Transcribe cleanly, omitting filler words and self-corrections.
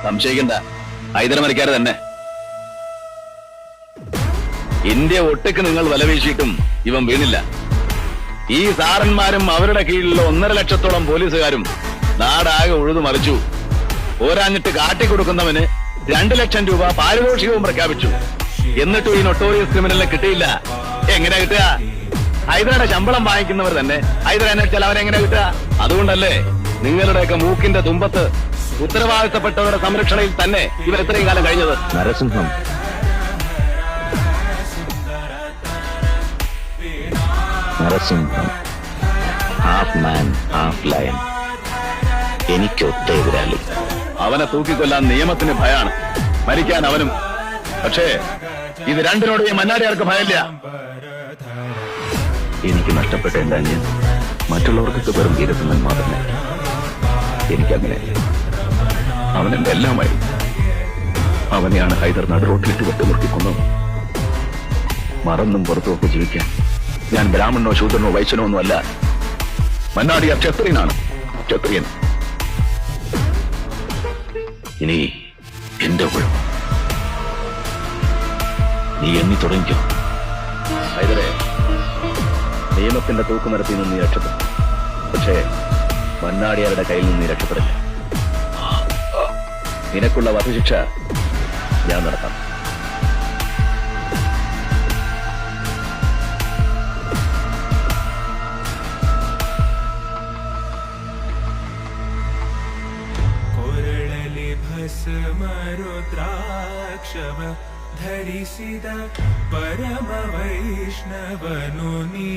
സംശയിക്കണ്ട, ഹൈദരമരക്കാര് തന്നെ. ഇന്ത്യ ഒട്ടേക്ക് നിങ്ങൾ വലവീശിയിട്ടും ഇവൻ വീണില്ല. ഈ സാറന്മാരും അവരുടെ കീഴിലുള്ള 1.5 ലക്ഷത്തോളം പോലീസുകാരും നാടാകെ ഉഴുതു മറിച്ചു. പോരാഞ്ഞിട്ട് കാട്ടിക്കൊടുക്കുന്നവന് 2 ലക്ഷം രൂപ പാരിതോഷികവും പ്രഖ്യാപിച്ചു. എന്നിട്ടും ഈ നൊട്ടോറിയസ് ക്രിമിനലിനെ കിട്ടിയില്ല. എങ്ങനെ കിട്ടുക? ഹൈദരായുടെ ശമ്പളം വാങ്ങിക്കുന്നവർ തന്നെ ഹൈദരാനെ വെച്ചാൽ അവരെങ്ങനെ കിട്ടുക? അതുകൊണ്ടല്ലേ നിങ്ങളുടെയൊക്കെ മൂക്കിന്റെ തുമ്പത്ത് ഉത്തരവാദിത്തപ്പെട്ടവരുടെ സംരക്ഷണയിൽ തന്നെ ഇവർ ഇത്രയും കാലം കഴിഞ്ഞത്. Narasimham, Narasimham, half man half lion. എനിക്കൊത്ത എതിരാളി. അവനെ തൂക്കിക്കൊല്ലാൻ നിയമത്തിന് ഭയാണ്, മരിക്കാൻ അവനും. പക്ഷേ ഇത് രണ്ടിനോട് ഈ മന്നാടിയാർക്ക് ഭയമില്ല. എനിക്ക് നഷ്ടപ്പെട്ട എന്റെ അന്യൻ മറ്റുള്ളവർക്കൊക്കെ വെറും വീരസിംഹൻ മാത്രമേ. എനിക്കങ്ങനെ. അവനെന്റെ എല്ലാമായി. അവനെയാണ് ഹൈദർ നടുറോട്ടിലിട്ട് വെട്ടുമുറുക്കിക്കൊന്നത്. മറന്നും പുറത്തുമൊക്കെ ജീവിക്കാൻ ഞാൻ ബ്രാഹ്മണനോ ശൂദ്രനോ വൈശ്യനോ ഒന്നും അല്ല. മന്നാടിയാർ ക്ഷത്രിയനാണ്, ക്ഷത്രിയൻ. ഇനി എന്റെ കുഴപ്പം. നീ എണ്ണി തുടങ്ങിക്കോ. ഹൈദരെ, നിയമത്തിന്റെ തൂക്കുമരത്തിൽ നിന്ന് നീ രക്ഷപ്പെടും. പക്ഷേ മന്നാടിയാരുടെ കയ്യിൽ നിന്ന് നീ രക്ഷപ്പെടില്ല. നിനക്കുള്ള വധശിക്ഷ ഞാൻ നടത്താം. ಮರುದ್ರಾಕ್ಷವ ಧರಿಸಿದ ಪರಮ ವೈಷ್ಣವನು ನೀ